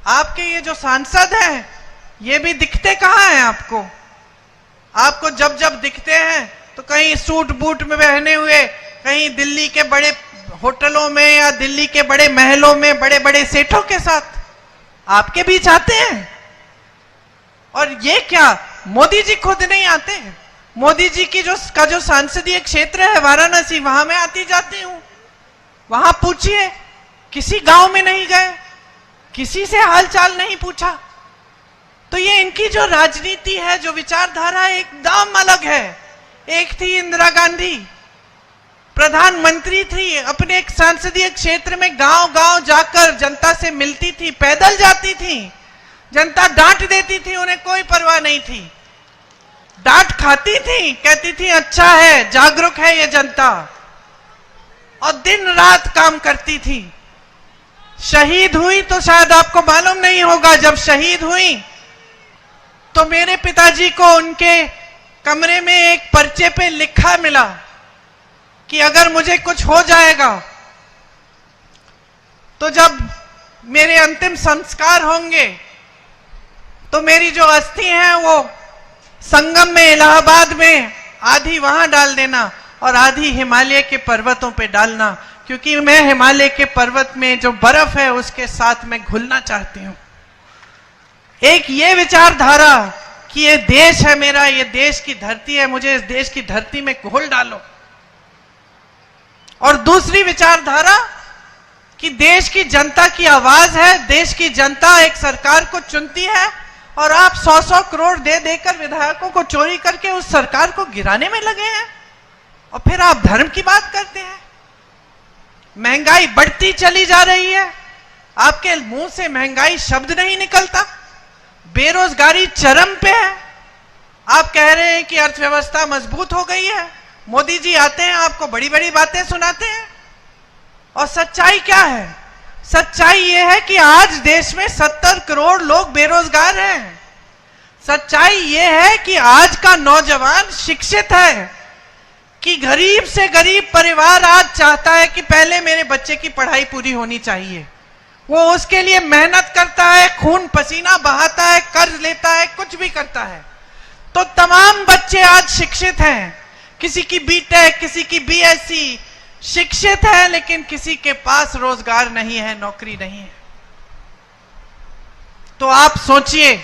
आपके ये जो सांसद हैं ये भी दिखते कहाँ हैं आपको? आपको जब जब दिखते हैं तो कहीं सूट बूट में पहने हुए, कहीं दिल्ली के बड़े होटलों में या दिल्ली के बड़े महलों में बड़े बड़े सेठों के साथ आपके बीच आते हैं। और ये क्या, मोदी जी खुद नहीं आते? मोदी जी की जो सांसदीय क्षेत्र है वाराणसी, वहां मैं आती जाती हूं। वहां पूछिए, किसी गांव में नहीं गए, किसी से हालचाल नहीं पूछा। तो ये इनकी जो राजनीति है, जो विचारधारा एकदम अलग है। एक थी इंदिरा गांधी, प्रधानमंत्री थी, अपने एक संसदीय क्षेत्र में गांव गांव जाकर जनता से मिलती थी, पैदल जाती थी, जनता डांट देती थी, उन्हें कोई परवाह नहीं थी। डांट खाती थी, कहती थी अच्छा है, जागरूक है ये जनता, और दिन रात काम करती थी। शहीद हुई तो शायद आपको मालूम नहीं होगा, जब शहीद हुई तो मेरे पिताजी को उनके कमरे में एक पर्चे पे लिखा मिला कि अगर मुझे कुछ हो जाएगा तो जब मेरे अंतिम संस्कार होंगे तो मेरी जो अस्थि है वो संगम में, इलाहाबाद में, आधी वहां डाल देना और आधी हिमालय के पर्वतों पे डालना, क्योंकि मैं हिमालय के पर्वत में जो बर्फ है उसके साथ मैं घुलना चाहती हूं। एक ये विचारधारा कि ये देश है मेरा, ये देश की धरती है, मुझे इस देश की धरती में घुल डालो। और दूसरी विचारधारा कि देश की जनता की आवाज है, देश की जनता एक सरकार को चुनती है और आप 100-100 करोड़ दे देकर विधायकों को चोरी करके उस सरकार को गिराने में लगे हैं। और फिर आप धर्म की बात करते हैं। महंगाई बढ़ती चली जा रही है, आपके मुंह से महंगाई शब्द नहीं निकलता। बेरोजगारी चरम पे है, आप कह रहे हैं कि अर्थव्यवस्था मजबूत हो गई है। मोदी जी आते हैं, आपको बड़ी बड़ी बातें सुनाते हैं, और सच्चाई क्या है? सच्चाई यह है कि आज देश में 70 करोड़ लोग बेरोजगार हैं। सच्चाई यह है कि आज का नौजवान शिक्षित है, कि गरीब से गरीब परिवार आज चाहता है कि पहले मेरे बच्चे की पढ़ाई पूरी होनी चाहिए। वो उसके लिए मेहनत करता है, खून पसीना बहाता है, कर्ज लेता है, कुछ भी करता है। तो तमाम बच्चे आज शिक्षित हैं, किसी की बीटेक, किसी की बीएससी, शिक्षित है, लेकिन किसी के पास रोजगार नहीं है, नौकरी नहीं है। तो आप सोचिए,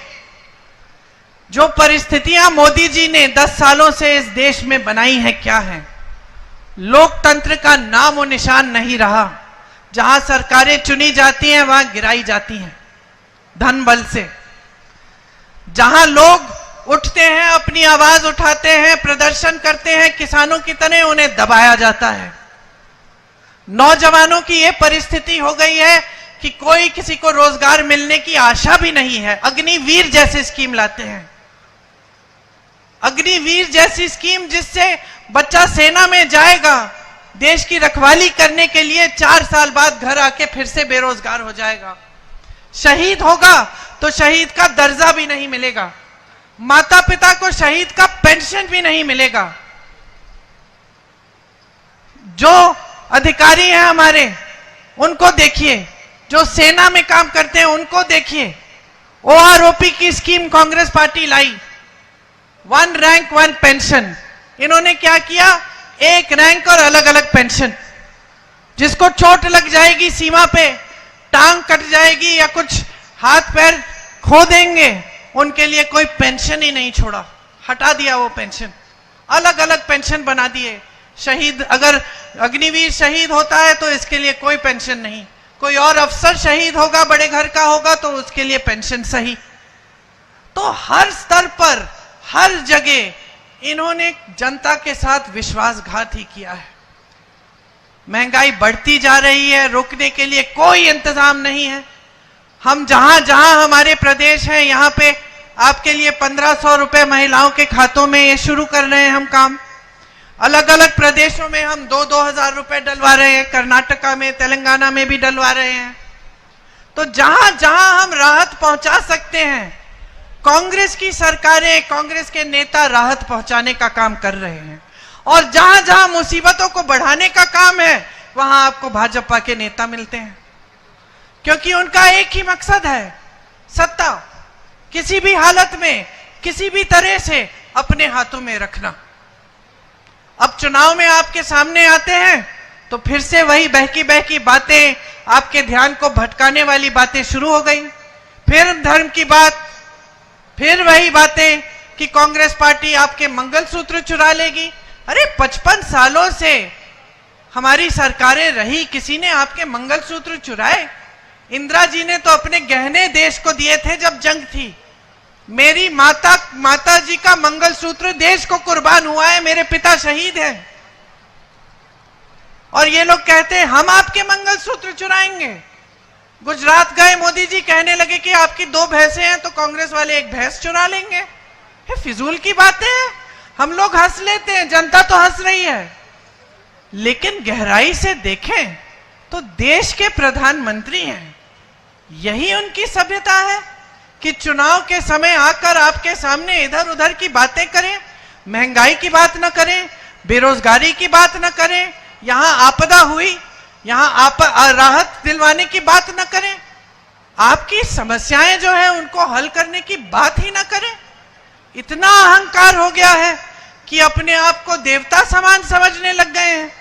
जो परिस्थितियां मोदी जी ने 10 सालों से इस देश में बनाई हैं क्या है? लोकतंत्र का नाम और निशान नहीं रहा। जहां सरकारें चुनी जाती हैं वहां गिराई जाती हैं धन बल से। जहां लोग उठते हैं, अपनी आवाज उठाते हैं, प्रदर्शन करते हैं, किसानों की तरह उन्हें दबाया जाता है। नौजवानों की यह परिस्थिति हो गई है कि कोई किसी को रोजगार मिलने की आशा भी नहीं है। अग्निवीर जैसी स्कीम लाते हैं, अग्निवीर जैसी स्कीम जिससे बच्चा सेना में जाएगा, देश की रखवाली करने के लिए 4 साल बाद घर आके फिर से बेरोजगार हो जाएगा। शहीद होगा तो शहीद का दर्जा भी नहीं मिलेगा, माता पिता को शहीद का पेंशन भी नहीं मिलेगा। जो अधिकारी हैं हमारे, उनको देखिए, जो सेना में काम करते हैं उनको देखिए। ओआरओपी की स्कीम कांग्रेस पार्टी लाई, 1 रैंक 1 पेंशन। इन्होंने क्या किया? 1 रैंक और अलग अलग पेंशन। जिसको चोट लग जाएगी सीमा पे, टांग कट जाएगी या कुछ हाथ पैर खो देंगे, उनके लिए कोई पेंशन ही नहीं छोड़ा, हटा दिया वो पेंशन। अलग अलग पेंशन बना दिए। शहीद, अगर अग्निवीर शहीद होता है तो इसके लिए कोई पेंशन नहीं। कोई और अफसर शहीद होगा, बड़े घर का होगा, तो उसके लिए पेंशन सही। तो हर स्तर पर, हर जगह इन्होंने जनता के साथ विश्वासघात ही किया है। महंगाई बढ़ती जा रही है, रोकने के लिए कोई इंतजाम नहीं है। हम जहां जहां हमारे प्रदेश हैं, यहां पे आपके लिए 1500 रुपए महिलाओं के खातों में ये शुरू कर रहे हैं हम काम। अलग अलग प्रदेशों में हम 2-2 हजार रुपए डलवा रहे हैं, कर्नाटका में, तेलंगाना में भी डलवा रहे हैं। तो जहां जहां हम राहत पहुंचा सकते हैं, कांग्रेस की सरकारें, कांग्रेस के नेता राहत पहुंचाने का काम कर रहे हैं। और जहां जहां मुसीबतों को बढ़ाने का काम है, वहां आपको भाजपा के नेता मिलते हैं, क्योंकि उनका एक ही मकसद है सत्ता किसी भी हालत में किसी भी तरह से अपने हाथों में रखना। अब चुनाव में आपके सामने आते हैं तो फिर से वही बहकी बहकी बातें, आपके ध्यान को भटकाने वाली बातें शुरू हो गई। फिर धर्म की बात, फिर वही बातें कि कांग्रेस पार्टी आपके मंगलसूत्र चुरा लेगी। अरे 55 सालों से हमारी सरकारें रही, किसी ने आपके मंगलसूत्र चुराए? इंदिरा जी ने तो अपने गहने देश को दिए थे जब जंग थी। मेरी माता जी का मंगलसूत्र देश को कुर्बान हुआ है, मेरे पिता शहीद हैं, और ये लोग कहते हैं हम आपके मंगलसूत्र चुराएंगे। गुजरात गए मोदी जी, कहने लगे कि आपकी 2 भैंसें हैं तो कांग्रेस वाले 1 भैंस चुरा लेंगे। ये फिजूल की बातें हैं। हम लोग हंस लेते हैं, जनता तो हंस रही है, लेकिन गहराई से देखें तो देश के प्रधानमंत्री हैं। यही उनकी सभ्यता है कि चुनाव के समय आकर आपके सामने इधर उधर की बातें करें, महंगाई की बात न करें, बेरोजगारी की बात न करें, यहां आपदा हुई यहां राहत दिलवाने की बात न करें, आपकी समस्याएं जो है उनको हल करने की बात ही न करें। इतना अहंकार हो गया है कि अपने आप को देवता समान समझने लग गए हैं,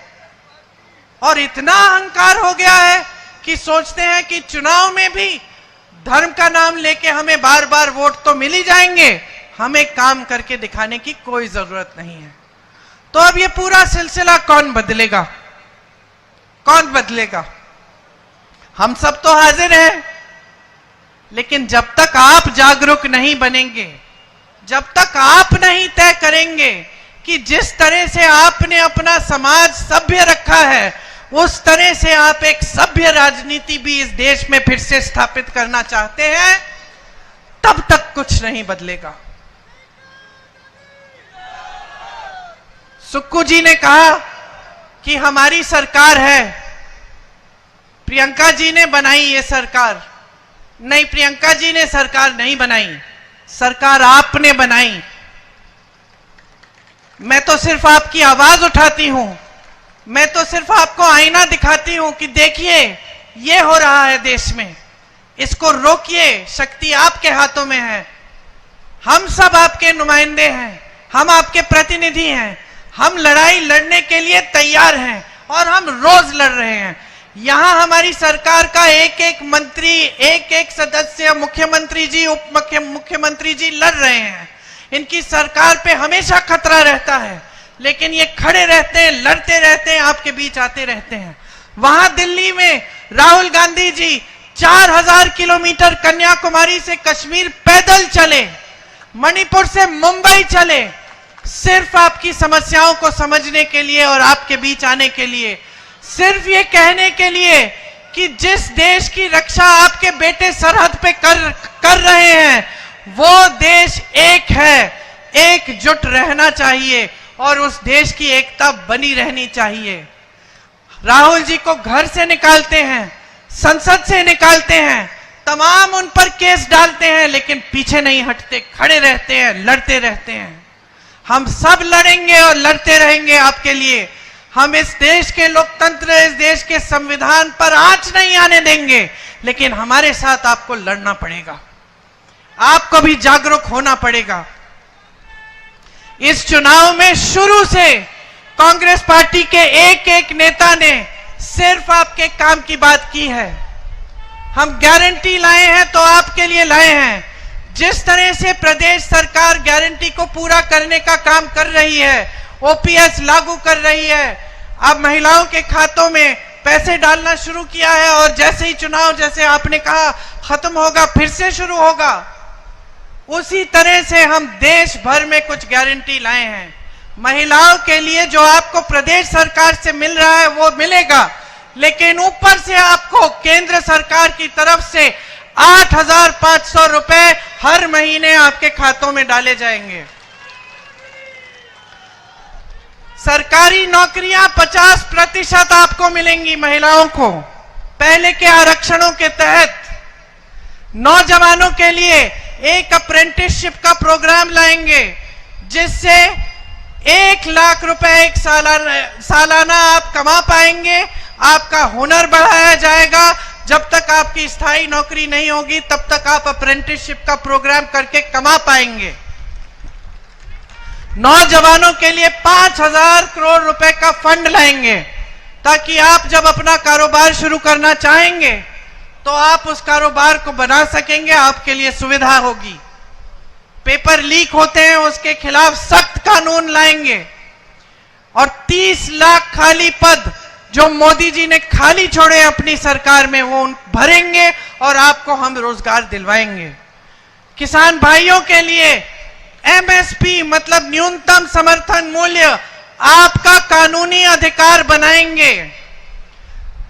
और इतना अहंकार हो गया है कि सोचते हैं कि चुनाव में भी धर्म का नाम लेके हमें बार बार वोट तो मिल ही जाएंगे, हमें काम करके दिखाने की कोई जरूरत नहीं है। तो अब ये पूरा सिलसिला कौन बदलेगा? कौन बदलेगा? हम सब तो हाजिर हैं, लेकिन जब तक आप जागरूक नहीं बनेंगे, जब तक आप नहीं तय करेंगे कि जिस तरह से आपने अपना समाज सभ्य रखा है उस तरह से आप एक सभ्य राजनीति भी इस देश में फिर से स्थापित करना चाहते हैं, तब तक कुछ नहीं बदलेगा। सुक्कू जी ने कहा कि हमारी सरकार है, प्रियंका जी ने बनाई ये सरकार। नहीं, प्रियंका जी ने सरकार नहीं बनाई, सरकार आपने बनाई। मैं तो सिर्फ आपकी आवाज उठाती हूं, मैं तो सिर्फ आपको आईना दिखाती हूं कि देखिए ये हो रहा है देश में, इसको रोकिए, शक्ति आपके हाथों में है। हम सब आपके नुमाइंदे हैं, हम आपके प्रतिनिधि हैं, हम लड़ाई लड़ने के लिए तैयार हैं और हम रोज लड़ रहे हैं। यहां हमारी सरकार का एक एक मंत्री, एक एक सदस्य, मुख्यमंत्री जी, उप मुख्यमंत्री जी लड़ रहे हैं। इनकी सरकार पे हमेशा खतरा रहता है, लेकिन ये खड़े रहते हैं, लड़ते रहते हैं, आपके बीच आते रहते हैं। वहां दिल्ली में राहुल गांधी जी 4000 किलोमीटर कन्याकुमारी से कश्मीर पैदल चले, मणिपुर से मुंबई चले, सिर्फ आपकी समस्याओं को समझने के लिए और आपके बीच आने के लिए, सिर्फ ये कहने के लिए कि जिस देश की रक्षा आपके बेटे सरहद पे कर रहे हैं वो देश एक है, एकजुट रहना चाहिए और उस देश की एकता बनी रहनी चाहिए। राहुल जी को घर से निकालते हैं, संसद से निकालते हैं, तमाम उन पर केस डालते हैं, लेकिन पीछे नहीं हटते, खड़े रहते हैं, लड़ते रहते हैं। हम सब लड़ेंगे और लड़ते रहेंगे आपके लिए। हम इस देश के लोकतंत्र, इस देश के संविधान पर आंच नहीं आने देंगे, लेकिन हमारे साथ आपको लड़ना पड़ेगा, आपको भी जागरूक होना पड़ेगा। इस चुनाव में शुरू से कांग्रेस पार्टी के एक एक नेता ने सिर्फ आपके काम की बात की है। हम गारंटी लाए हैं तो आपके लिए लाए हैं। जिस तरह से प्रदेश सरकार गारंटी को पूरा करने का काम कर रही है, ओपीएस लागू कर रही है, अब महिलाओं के खातों में पैसे डालना शुरू किया है, और जैसे ही चुनाव, जैसे आपने कहा, खत्म होगा फिर से शुरू होगा, उसी तरह से हम देश भर में कुछ गारंटी लाए हैं। महिलाओं के लिए जो आपको प्रदेश सरकार से मिल रहा है वो मिलेगा, लेकिन ऊपर से आपको केंद्र सरकार की तरफ से 8500 रुपए हर महीने आपके खातों में डाले जाएंगे। सरकारी नौकरियां 50% आपको मिलेंगी महिलाओं को। पहले के आरक्षणों के तहत नौजवानों के लिए एक अप्रेंटिसशिप का प्रोग्राम लाएंगे, जिससे 1 लाख रुपए एक सालाना आप कमा पाएंगे। आपका हुनर बढ़ाया जाएगा, जब तक आपकी स्थायी नौकरी नहीं होगी तब तक आप अप्रेंटिसशिप का प्रोग्राम करके कमा पाएंगे। नौजवानों के लिए 5,000 करोड़ रुपए का फंड लाएंगे ताकि आप जब अपना कारोबार शुरू करना चाहेंगे तो आप उस कारोबार को बना सकेंगे, आपके लिए सुविधा होगी। पेपर लीक होते हैं उसके खिलाफ सख्त कानून लाएंगे और 30 लाख खाली पद जो मोदी जी ने खाली छोड़े अपनी सरकार में वो भरेंगे और आपको हम रोजगार दिलवाएंगे। किसान भाइयों के लिए एमएसपी मतलब न्यूनतम समर्थन मूल्य आपका कानूनी अधिकार बनाएंगे।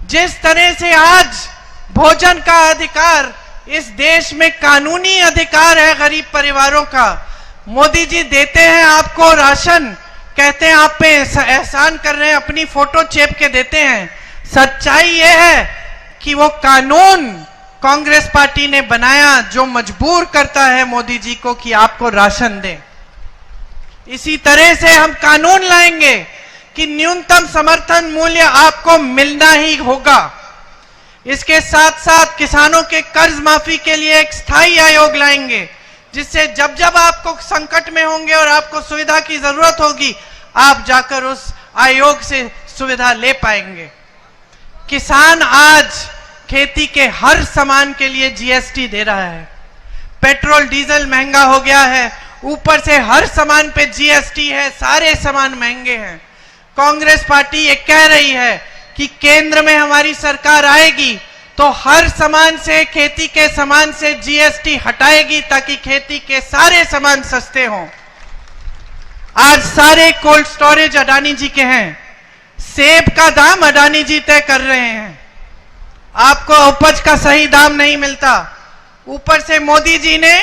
जिस तरह से आज भोजन का अधिकार इस देश में कानूनी अधिकार है गरीब परिवारों का, मोदी जी देते हैं आपको राशन, कहते हैं आप पे एहसान कर रहे हैं, अपनी फोटो चेप के देते हैं। सच्चाई यह है कि वो कानून कांग्रेस पार्टी ने बनाया जो मजबूर करता है मोदी जी को कि आपको राशन दें। इसी तरह से हम कानून लाएंगे कि न्यूनतम समर्थन मूल्य आपको मिलना ही होगा। इसके साथ साथ किसानों के कर्ज माफी के लिए एक स्थायी आयोग लाएंगे जिससे जब जब आपको संकट में होंगे और आपको सुविधा की जरूरत होगी आप जाकर उस आयोग से सुविधा ले पाएंगे। किसान आज खेती के हर सामान के लिए जीएसटी दे रहा है। पेट्रोल डीजल महंगा हो गया है, ऊपर से हर सामान पे जीएसटी है, सारे सामान महंगे हैं। कांग्रेस पार्टी ये कह रही है कि केंद्र में हमारी सरकार आएगी तो हर सामान से, खेती के सामान से जीएसटी हटाएगी ताकि खेती के सारे सामान सस्ते हों। आज सारे कोल्ड स्टोरेज अडानी जी के हैं, सेब का दाम अडानी जी तय कर रहे हैं, आपको उपज का सही दाम नहीं मिलता। ऊपर से मोदी जी ने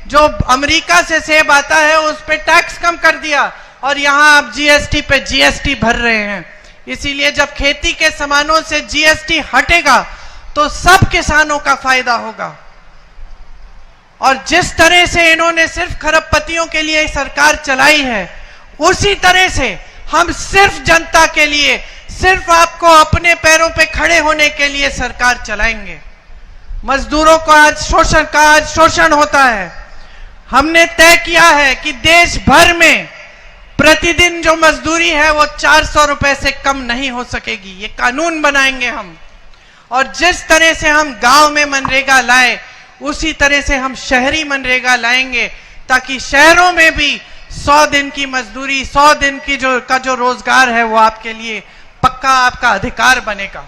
जो अमेरिका से सेब आता है उस पे टैक्स कम कर दिया और यहां आप जीएसटी पे जीएसटी भर रहे हैं। इसीलिए जब खेती के सामानों से जीएसटी हटेगा तो सब किसानों का फायदा होगा। और जिस तरह से इन्होंने सिर्फ खरबपतियों के लिए सरकार चलाई है उसी तरह से हम सिर्फ जनता के लिए, सिर्फ आपको अपने पैरों पे खड़े होने के लिए सरकार चलाएंगे। मजदूरों को आज शोषण होता है। हमने तय किया है कि देश भर में प्रतिदिन जो मजदूरी है वो 400 रुपए से कम नहीं हो सकेगी। ये कानून बनाएंगे हम। और जिस तरह से हम गांव में मनरेगा लाए उसी तरह से हम शहरी मनरेगा लाएंगे ताकि शहरों में भी 100 दिन की मजदूरी, 100 दिन की जो रोजगार है वो आपके लिए पक्का आपका अधिकार बनेगा।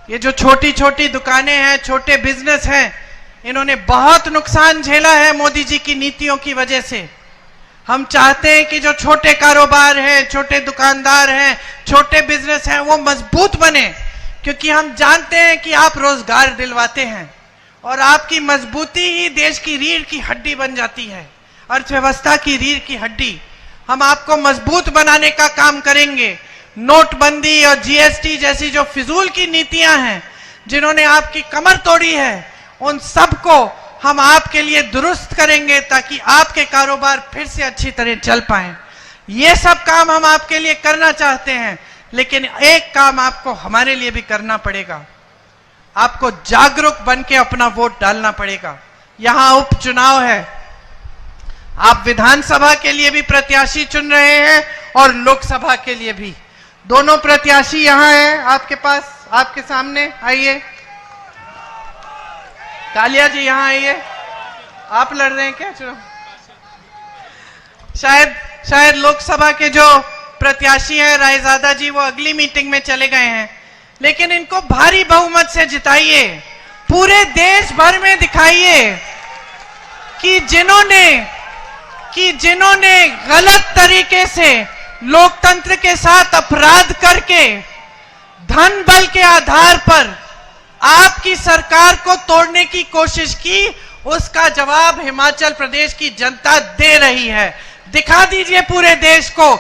ये जो छोटी छोटी दुकानें हैं, छोटे बिजनेस हैं, इन्होंने बहुत नुकसान झेला है मोदी जी की नीतियों की वजह से। हम चाहते हैं कि जो छोटे कारोबार हैं, छोटे दुकानदार हैं, छोटे बिजनेस हैं वो मजबूत बने, क्योंकि हम जानते हैं कि आप रोजगार दिलवाते हैं और आपकी मजबूती ही देश की रीढ़ की हड्डी बन जाती है, अर्थव्यवस्था की रीढ़ की हड्डी। हम आपको मजबूत बनाने का काम करेंगे। नोटबंदी और जीएसटी जैसी जो फिजूल की नीतियां हैं जिन्होंने आपकी कमर तोड़ी है, उन सबको हम आपके लिए दुरुस्त करेंगे ताकि आपके कारोबार फिर से अच्छी तरह चल पाएं। ये सब काम हम आपके लिए करना चाहते हैं, लेकिन एक काम आपको हमारे लिए भी करना पड़ेगा। आपको जागरूक बन के अपना वोट डालना पड़ेगा। यहां उपचुनाव है, आप विधानसभा के लिए भी प्रत्याशी चुन रहे हैं और लोकसभा के लिए भी। दोनों प्रत्याशी यहां हैं आपके पास, आपके सामने आइए। कालिया जी यहां आइए। आप लड़ रहे हैं क्या चुनाव? शायद लोकसभा के जो प्रत्याशी हैं रायजादा जी वो अगली मीटिंग में चले गए हैं, लेकिन इनको भारी बहुमत से जिताइए। पूरे देश भर में दिखाइए कि जिन्होंने गलत तरीके से लोकतंत्र के साथ अपराध करके धन बल के आधार पर आपकी सरकार को तोड़ने की कोशिश की, उसका जवाब हिमाचल प्रदेश की जनता दे रही है। दिखा दीजिए पूरे देश को